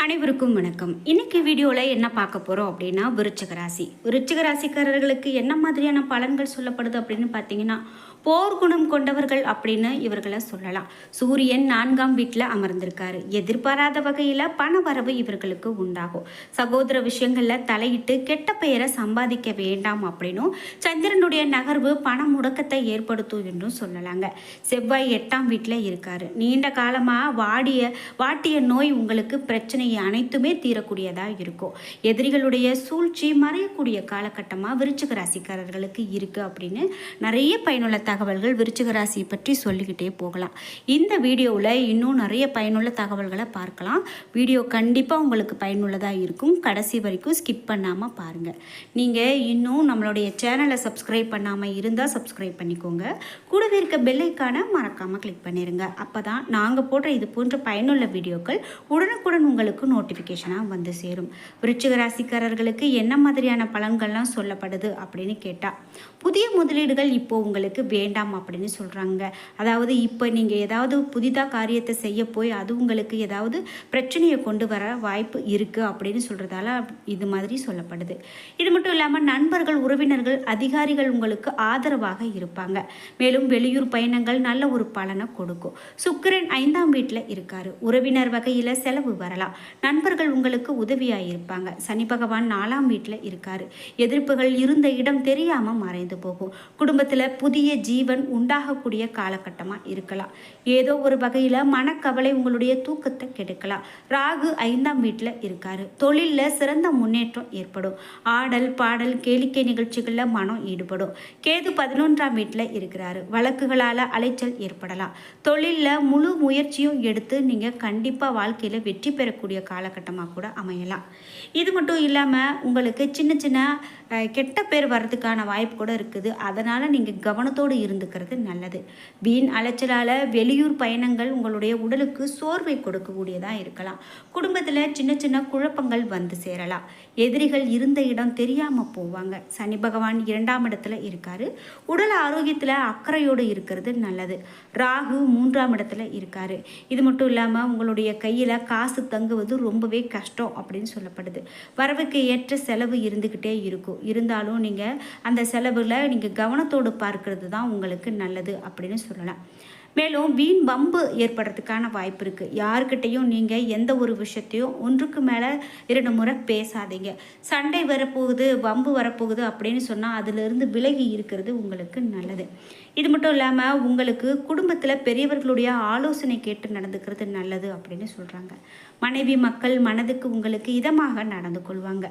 அனைவருக்கும் வணக்கம். இன்னைக்கு வீடியோவில் என்ன பார்க்க போகிறோம் அப்படின்னா விருச்சிக ராசி. விருச்சிக ராசிக்காரர்களுக்கு என்ன மாதிரியான பலன்கள் சொல்லப்படுது அப்படின்னு பார்த்தீங்கன்னா, போர் குணம் கொண்டவர்கள் அப்படின்னு இவர்களை சொல்லலாம். சூரியன் 4ஆம் வீட்டில் அமர்ந்திருக்காரு. எதிர்பாராத வகையில் பண வரவு இவர்களுக்கு உண்டாகும். சகோதர விஷயங்களில் தலையிட்டு கெட்ட பெயரை சம்பாதிக்க வேண்டாம் அப்படின்னும், சந்திரனுடைய நகர்வு பண முடக்கத்தை ஏற்படுத்தும் என்றும் சொல்லலாங்க. செவ்வாய் 8ஆம் வீட்டில் இருக்காரு. நீண்ட காலமாக வாட்டிய நோய் உங்களுக்கு பிரச்சனை அனைத்துமே தீரக்கூடியதாக இருக்கும். எதிரிகளுடைய சூழ்ச்சி மறையக்கூடிய காலகட்டமாக விருச்சிக ராசிக்காரர்களுக்கு இருக்குது அப்படின்னு நிறைய பயனுள்ள தகவல்கள் விருச்சிக ராசியை பற்றி சொல்லிக்கிட்டே போகலாம். இந்த வீடியோவில் இன்னும் நிறைய பயனுள்ள தகவல்களை பார்க்கலாம். வீடியோ கண்டிப்பாக உங்களுக்கு பயனுள்ளதாக இருக்கும். கடைசி வரைக்கும் ஸ்கிப் பண்ணாமல் பாருங்கள். நீங்கள் இன்னும் நம்மளுடைய சேனலை சப்ஸ்கிரைப் பண்ணாமல் இருந்தால் சப்ஸ்கிரைப் பண்ணிக்கோங்க. கூடவே இருக்க பெல்லைக்கான மறக்காமல் கிளிக் பண்ணிடுங்க. அப்போ தான் நாங்கள் போடுற இது போன்ற பயனுள்ள வீடியோக்கள் உடனுக்குடன் உங்களுக்கு நோட்டிஃபிகேஷனாக வந்து சேரும். விருச்சிக ராசிக்காரர்களுக்கு என்ன மாதிரியான பலன்கள்லாம் சொல்லப்படுது அப்படின்னு கேட்டால், புதிய முதலீடுகள் இப்போ உங்களுக்கு வேண்டாம் அப்படின்னு சொல்கிறாங்க. அதாவது இப்போ நீங்கள் ஏதாவது புதிதாக காரியத்தை செய்ய போய் அது உங்களுக்கு ஏதாவது பிரச்சனையை கொண்டு வர வாய்ப்பு இருக்குது அப்படின்னு சொல்கிறதால இது மாதிரி சொல்லப்படுது. இது மட்டும் இல்லாமல் நண்பர்கள், உறவினர்கள், அதிகாரிகள் உங்களுக்கு ஆதரவாக இருப்பாங்க. மேலும் வெளியூர் பயணங்கள் நல்ல ஒரு பலனை கொடுக்கும். சுக்கிரன் 5ஆம் வீட்டில் இருக்காரு. உறவினர் வகையில் செலவு வரலாம். நண்பர்கள் உங்களுக்கு உதவியாக இருப்பாங்க. சனி பகவான் 4ஆம் வீட்டில் இருக்காரு. எதிர்ப்புகள் இருந்த இடம் தெரியாமல் மறைந்து போகும். குடும்பத்தில் புதிய ஜீவன் உண்டாகக்கூடிய காலகட்டமாக இருக்கலாம். ஏதோ ஒரு வகையில் மனக்கவலை உங்களுடைய தூக்கத்தை கெடுக்கலாம். ராகு 5ஆம் வீட்டில் இருக்காரு. தொழிலில் சிறந்த முன்னேற்றம் ஏற்படும். ஆடல், பாடல், கேளிக்கை நிகழ்ச்சிகளில் மனம் ஈடுபடும். கேது 11ஆம் வீட்டில் இருக்கிறாரு. வழக்குகளால் அலைச்சல் ஏற்படலாம். தொழிலில் முழு முயற்சியும் எடுத்து நீங்கள் கண்டிப்பாக வாழ்க்கையில் வெற்றி பெறக்கூடிய காலகட்டமாக கூட அமையலாம். இது மட்டும் இல்லாமல் உங்களுக்கு சின்ன சின்ன கெட்ட பேர் வர்றதுக்கான வாய்ப்பு கூட இருக்குது. அதனால் நீங்கள் கவனத்தோடு இருந்துக்கிறது நல்லது. வீண் அலைச்சலால் வெளியூர் பயணங்கள் உங்களுடைய உடலுக்கு சோர்வை கொடுக்கக்கூடியதாக இருக்கலாம். குடும்பத்தில் சின்ன சின்ன குழப்பங்கள் வந்து சேரலாம். எதிரிகள் இருந்த இடம் தெரியாமல் போவாங்க. சனி பகவான் 2ஆம் இடத்துல இருக்காரு. உடல் ஆரோக்கியத்தில் அக்கறையோடு இருக்கிறது நல்லது. ராகு 3ஆம் இடத்துல இருக்காரு. இது மட்டும் இல்லாமல் உங்களுடைய கையில் காசு தங்குவது ரொம்பவே கஷ்டம் அப்படின்னு சொல்லப்படுது. வரவுக்கு ஏற்ற செலவு இருந்துக்கிட்டே இருக்கும். இருந்தாலும் நீங்கள் அந்த செலவில் நீங்கள் கவனத்தோடு பார்க்கறது தான் உங்களுக்கு நல்லது அப்படின்னு சொல்லலாம். மேலும் வீண் வம்பு ஏற்படுறதுக்கான வாய்ப்பு இருக்குது. யாருக்கிட்டையும் நீங்கள் எந்த ஒரு விஷயத்தையும் ஒன்றுக்கு மேலே 2 முறை பேசாதீங்க. சண்டை வரப்போகுது, வம்பு வரப்போகுது அப்படின்னு சொன்னால் அதிலிருந்து விலகி இருக்கிறது உங்களுக்கு நல்லது. இது மட்டும் இல்லாமல் உங்களுக்கு குடும்பத்தில் பெரியவர்களுடைய ஆலோசனை கேட்டு நடந்துக்கிறது நல்லது அப்படின்னு சொல்கிறாங்க. மனைவி, மக்கள் மனதுக்கு உங்களுக்கு இதமாக நடந்து கொள்வாங்க.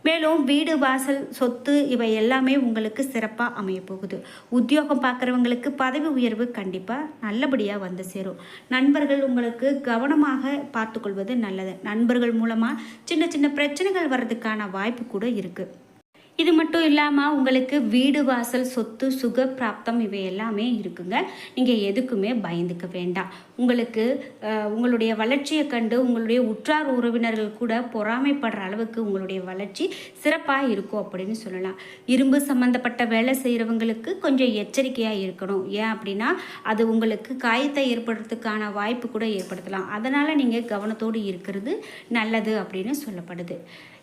மேலும் வீடு, வாசல், சொத்து இவை எல்லாமே உங்களுக்கு சிறப்பாக அமைய போகுது. உத்தியோகம் பார்க்குறவங்களுக்கு பதவி உயர்வு கண்டிப்பாக நல்லபடியாக வந்து சேரும். நண்பர்கள் உங்களுக்கு கவனமாக பார்த்துக்கொள்வது நல்லது. நண்பர்கள் மூலமாக சின்ன சின்ன பிரச்சனைகள் வர்றதுக்கான வாய்ப்பு கூட இருக்குது. இது மட்டும் இல்லாமல் உங்களுக்கு வீடு, வாசல், சொத்து, சுக பிராப்தம் இவை எல்லாமே இருக்குங்க. நீங்கள் எதுக்குமே பயந்துக்க வேண்டாம். உங்களுக்கு உங்களுடைய வளர்ச்சியை கண்டு உங்களுடைய உற்றார் உறவினர்கள் கூட பொறாமைப்படுற அளவுக்கு உங்களுடைய வளர்ச்சி சிறப்பாக இருக்கும் அப்படின்னு சொல்லலாம். இரும்பு சம்மந்தப்பட்ட வேலை செய்கிறவங்களுக்கு கொஞ்சம் எச்சரிக்கையாக இருக்கணும். ஏன் அப்படின்னா அது உங்களுக்கு காயத்தை ஏற்படுறதுக்கான வாய்ப்பு கூட ஏற்படுத்தலாம். அதனால் நீங்கள் கவனத்தோடு இருக்கிறது நல்லது அப்படின்னு சொல்லப்படுது.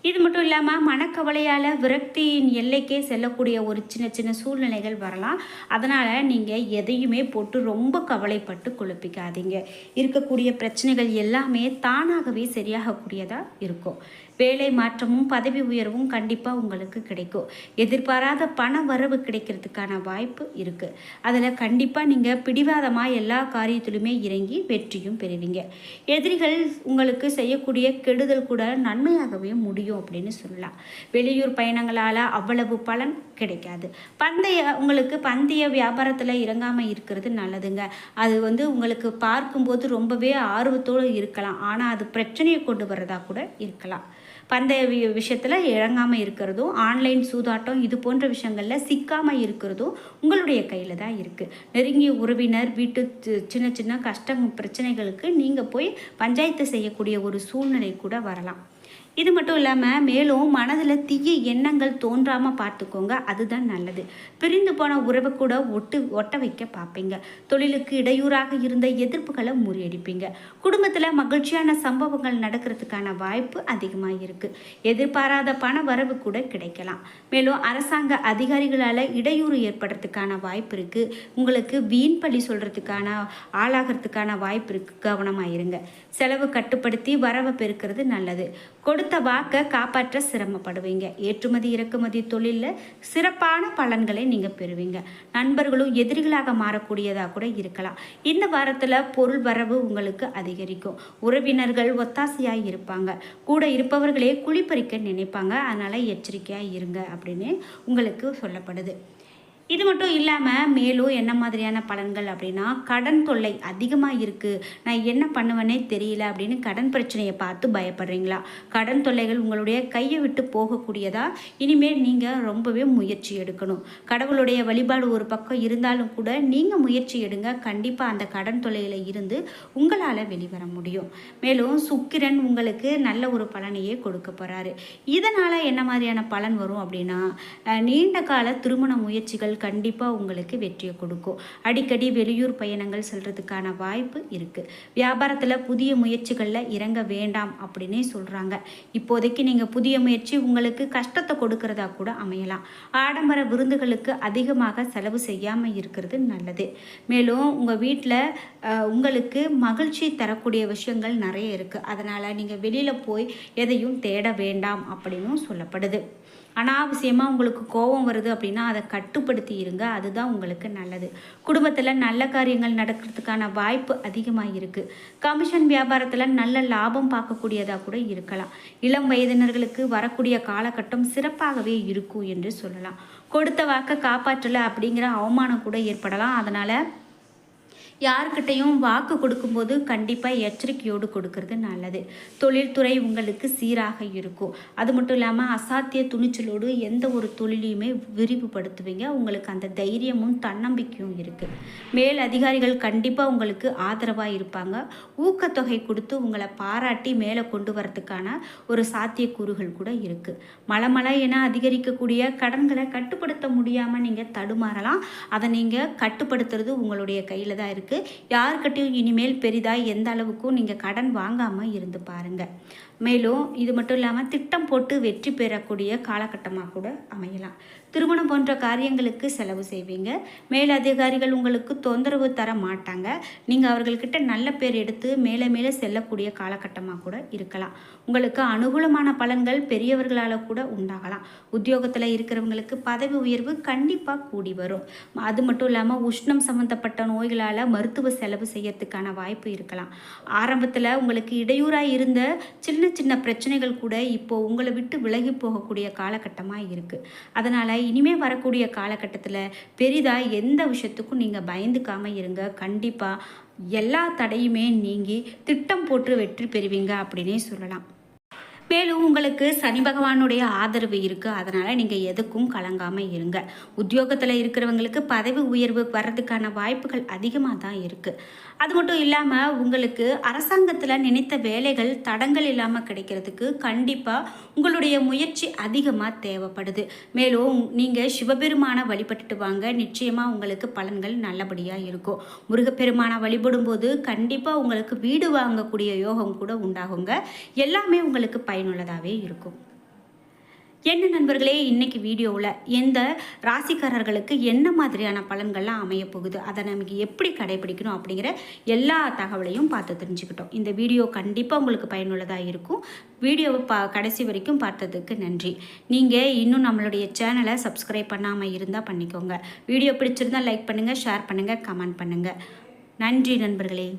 இது மட்டும் இல்லாமல் மனக்கவலையால் விரக்தியின் எல்லைக்கே செல்லக்கூடிய ஒரு சின்ன சின்ன சூழ்நிலைகள் வரலாம். அதனால் நீங்கள் எதையுமே போட்டு ரொம்ப கவலைப்பட்டு குழப்பிக்காதீங்க. இருக்கக்கூடிய பிரச்சனைகள் எல்லாமே தானாகவே சரியாகக்கூடியதாக இருக்கும். வேலை மாற்றமும் பதவி உயர்வும் கண்டிப்பாக உங்களுக்கு கிடைக்கும். எதிர்பாராத பண வரவு கிடைக்கிறதுக்கான வாய்ப்பு இருக்குது. அதில் கண்டிப்பாக நீங்கள் பிடிவாதமாக எல்லா காரியத்திலுமே இறங்கி வெற்றியும் பெறுவீங்க. எதிரிகள் உங்களுக்கு செய்யக்கூடிய கெடுதல் கூட நன்மையாகவே முடியும் அப்படின்னு சொல்லலாம். வெளியூர் பயணங்களால் அவ்வளவு பலன் கிடைக்காது. உங்களுக்கு பந்தய வியாபாரத்தில் இறங்காமல் இருக்கிறது நல்லதுங்க. அது உங்களுக்கு பார்க்கும்போது ரொம்பவே ஆர்வத்தோடு இருக்கலாம். ஆனால் அது பிரச்சனையை கொண்டு வரதா கூட இருக்கலாம். பந்தய விஷயத்தில் இறங்காமல் இருக்கிறதும், ஆன்லைன் சூதாட்டம் இது போன்ற விஷயங்களில் சிக்காமல் இருக்கிறதும் உங்களுடைய கையில் தான் இருக்குது. நெருங்கிய உறவினர் வீட்டு சின்ன சின்ன கஷ்டம் பிரச்சனைகளுக்கு நீங்கள் போய் பஞ்சாயத்து செய்யக்கூடிய ஒரு சூழ்நிலை கூட வரலாம். இது மட்டும் இல்லாமல் மேலும் மனதில் தீய எண்ணங்கள் தோன்றாமல் பார்த்துக்கோங்க, அதுதான் நல்லது. பிரிந்து போன உறவை கூட ஒட்ட வைக்க பார்ப்பீங்க. தொழிலுக்கு இடையூறாக இருந்த எதிர்ப்புகளை முறியடிப்பீங்க. குடும்பத்தில் மகிழ்ச்சியான சம்பவங்கள் நடக்கிறதுக்கான வாய்ப்பு அதிகமாக இருக்குது. எதிர்பாராத பண வரவு கூட கிடைக்கலாம். மேலும் அரசாங்க அதிகாரிகளால் இடையூறு ஏற்படுறதுக்கான வாய்ப்பு இருக்குது. உங்களுக்கு வீண் பழி சொல்கிறதுக்கான ஆளாகிறதுக்கான வாய்ப்பு இருக்குது. கவனமாக இருங்க. செலவு கட்டுப்படுத்தி வரவை பெருக்கிறது நல்லது. கொடுத்த வாக்கை காப்பாற்ற சிரமப்படுவீங்க. ஏற்றுமதி இறக்குமதி தொழிலில் சிறப்பான பலன்களை நீங்கள் பெறுவீங்க. நண்பர்களும் எதிரிகளாக மாறக்கூடியதாக கூட இருக்கலாம். இந்த வாரத்தில் பொருள் வரவு உங்களுக்கு அதிகரிக்கும். உறவினர்கள் ஒத்தாசையாக இருப்பாங்க. கூட இருப்பவர்களே குழிப்பறிக்க நினைப்பாங்க. அதனால் எச்சரிக்கையாக இருங்க அப்படின்னு உங்களுக்கு சொல்லப்படுது. இது மட்டும் இல்லாமல் மேலும் என்ன மாதிரியான பலன்கள் அப்படின்னா, கடன் தொல்லை அதிகமாக இருக்குது, நான் என்ன பண்ணுவேனே தெரியல அப்படின்னு கடன் பிரச்சனையை பார்த்து பயப்படுறீங்களா? கடன் தொல்லைகள் உங்களுடைய கையை விட்டு போகக்கூடியதா? இனிமேல் நீங்கள் ரொம்பவே முயற்சி எடுக்கணும். கடவுளுடைய வழிபாடு ஒரு பக்கம் இருந்தாலும் கூட நீங்கள் முயற்சி எடுங்க. கண்டிப்பாக அந்த கடன் தொல்லையில் இருந்து உங்களால் வெளிவர முடியும். மேலும் சுக்கிரன் உங்களுக்கு நல்ல ஒரு பலனையே கொடுக்க போகிறாரு. இதனால் என்ன மாதிரியான பலன் வரும் அப்படின்னா, நீண்ட கால திருமண முயற்சிகள் கண்டிப்பாக உங்களுக்கு வெற்றியை கொடுக்கும். அடிக்கடி வெளியூர் பயணங்கள் செல்றதுக்கான வாய்ப்பு இருக்குது. வியாபாரத்தில் புதிய முயற்சிகளில் இறங்க வேண்டாம் அப்படின்னே சொல்கிறாங்க. இப்போதைக்கு நீங்கள் புதிய முயற்சி உங்களுக்கு கஷ்டத்தை கொடுக்கறதா கூட அமையலாம். ஆடம்பர விருந்துகளுக்கு அதிகமாக செலவு செய்யாமல் இருக்கிறது நல்லது. மேலும் உங்கள் வீட்டில் உங்களுக்கு மகிழ்ச்சி தரக்கூடிய விஷயங்கள் நிறைய இருக்குது. அதனால் நீங்கள் வெளியில் போய் எதையும் தேட வேண்டாம் அப்படின்னும் சொல்லப்படுது. அனாவசியமாக உங்களுக்கு கோபம் வருது அப்படின்னா அதை கட்டுப்படுத்தி இருங்க, அதுதான் உங்களுக்கு நல்லது. குடும்பத்தில் நல்ல காரியங்கள் நடக்கிறதுக்கான வாய்ப்பு அதிகமாக இருக்குது. கமிஷன் வியாபாரத்தில் நல்ல லாபம் பார்க்கக்கூடியதாக கூட இருக்கலாம். இளம் வயதினர்களுக்கு வரக்கூடிய காலகட்டம் சிறப்பாகவே இருக்கும் என்று சொல்லலாம். கொடுத்த வாக்கை காப்பாற்றலை அப்படிங்கிற அவமானம் கூட ஏற்படலாம். அதனால் யாருக்கிட்டையும் வாக்கு கொடுக்கும்போது கண்டிப்பாக எச்சரிக்கையோடு கொடுக்கறது நல்லது. தொழில்துறை உங்களுக்கு சீராக இருக்கும். அது மட்டும் இல்லாமல் அசாத்திய துணிச்சலோடு எந்த ஒரு தொழிலையுமே விரிவுபடுத்துவீங்க. உங்களுக்கு அந்த தைரியமும் தன்னம்பிக்கையும் இருக்குது. மேல் அதிகாரிகள் கண்டிப்பாக உங்களுக்கு ஆதரவாக இருப்பாங்க. ஊக்கத்தொகை கொடுத்து உங்களை பாராட்டி மேலே கொண்டு வரதுக்கான ஒரு சாத்தியக்கூறுகள் கூட இருக்குது. மழை என அதிகரிக்கக்கூடிய கடன்களை கட்டுப்படுத்த முடியாமல் நீங்கள் தடுமாறலாம். அதை நீங்கள் கட்டுப்படுத்துறது உங்களுடைய கையில் தான் இருக்குது. யாருக்கிட்டையும் இனிமேல் பெரிதாக எந்த அளவுக்கும் நீங்கள் கடன் வாங்காமல் இருந்து பாருங்கள். மேலும் இது மட்டும் இல்லாமல் திட்டம் போட்டு வெற்றி பெறக்கூடிய காலகட்டமாக கூட அமையலாம். திருமணம் போன்ற காரியங்களுக்கு செலவு செய்வீங்க. மேலதிகாரிகள் உங்களுக்கு தொந்தரவு தர மாட்டாங்க. நீங்கள் அவர்கள்கிட்ட நல்ல பேர் எடுத்து மேலே மேலே செல்லக்கூடிய காலகட்டமாக கூட இருக்கலாம். உங்களுக்கு அனுகூலமான பலன்கள் பெரியவர்களால் கூட உண்டாகலாம். உத்தியோகத்தில் இருக்கிறவங்களுக்கு பதவி உயர்வு கண்டிப்பாக கூடி வரும். அது மட்டும் இல்லாமல் உஷ்ணம் சம்மந்தப்பட்ட நோய்களால் மருத்துவ செலவு செய்யறதுக்கான வாய்ப்பு இருக்கலாம். ஆரம்பத்தில் உங்களுக்கு இடையூறாக இருந்த சின்ன சின்ன பிரச்சனைகள் கூட இப்போது உங்களை விட்டு விலகி போகக்கூடிய காலகட்டமாக இருக்குது. அதனால் இனிமேல் வரக்கூடிய காலகட்டத்தில் பெரிதாக எந்த விஷயத்துக்கும் நீங்கள் பயந்துக்காமல் இருங்க. கண்டிப்பாக எல்லா தடையுமே நீங்கி திட்டம் போட்டு வெற்றி பெறுவீங்க அப்படின்னே சொல்லலாம். மேலும் உங்களுக்கு சனி பகவானுடைய ஆதரவு இருக்குது. அதனால் நீங்கள் எதுக்கும் கலங்காமல் இருங்க. உத்தியோகத்தில் இருக்கிறவங்களுக்கு பதவி உயர்வு வர்றதுக்கான வாய்ப்புகள் அதிகமாக தான் இருக்குது. அது மட்டும் இல்லாமல் உங்களுக்கு அரசாங்கத்தில் நினைத்த வேலைகள் தடங்கள் இல்லாமல் கிடைக்கிறதுக்கு கண்டிப்பாக உங்களுடைய முயற்சி அதிகமாக தேவைப்படுது. மேலும் நீங்கள் சிவபெருமானை வழிபட்டுட்டு வாங்க, நிச்சயமாக உங்களுக்கு பலன்கள் நல்லபடியாக இருக்கும். முருகப்பெருமானை வழிபடும் போது கண்டிப்பாக உங்களுக்கு வீடு வாங்கக்கூடிய யோகம் கூட உண்டாகுங்க. எல்லாமே உங்களுக்கு பயனுள்ளதாகவே இருக்கும். என்ன நண்பர்களே, இன்றைக்கி வீடியோவில் எந்த ராசிக்காரர்களுக்கு என்ன மாதிரியான பலன்கள்லாம் அமைய போகுது, அதை நமக்கு எப்படி கடைபிடிக்கணும் அப்படிங்கிற எல்லா தகவலையும் பார்த்து தெரிஞ்சுக்கிட்டோம். இந்த வீடியோ கண்டிப்பாக உங்களுக்கு பயனுள்ளதாக இருக்கும். வீடியோவை கடைசி வரைக்கும் பார்த்ததுக்கு நன்றி. நீங்கள் இன்னும் நம்மளுடைய சேனலை சப்ஸ்கிரைப் பண்ணாமல் இருந்தால் பண்ணிக்கோங்க. வீடியோ பிடிச்சிருந்தால் லைக் பண்ணுங்கள், ஷேர் பண்ணுங்கள், கமெண்ட் பண்ணுங்கள். நன்றி நண்பர்களே.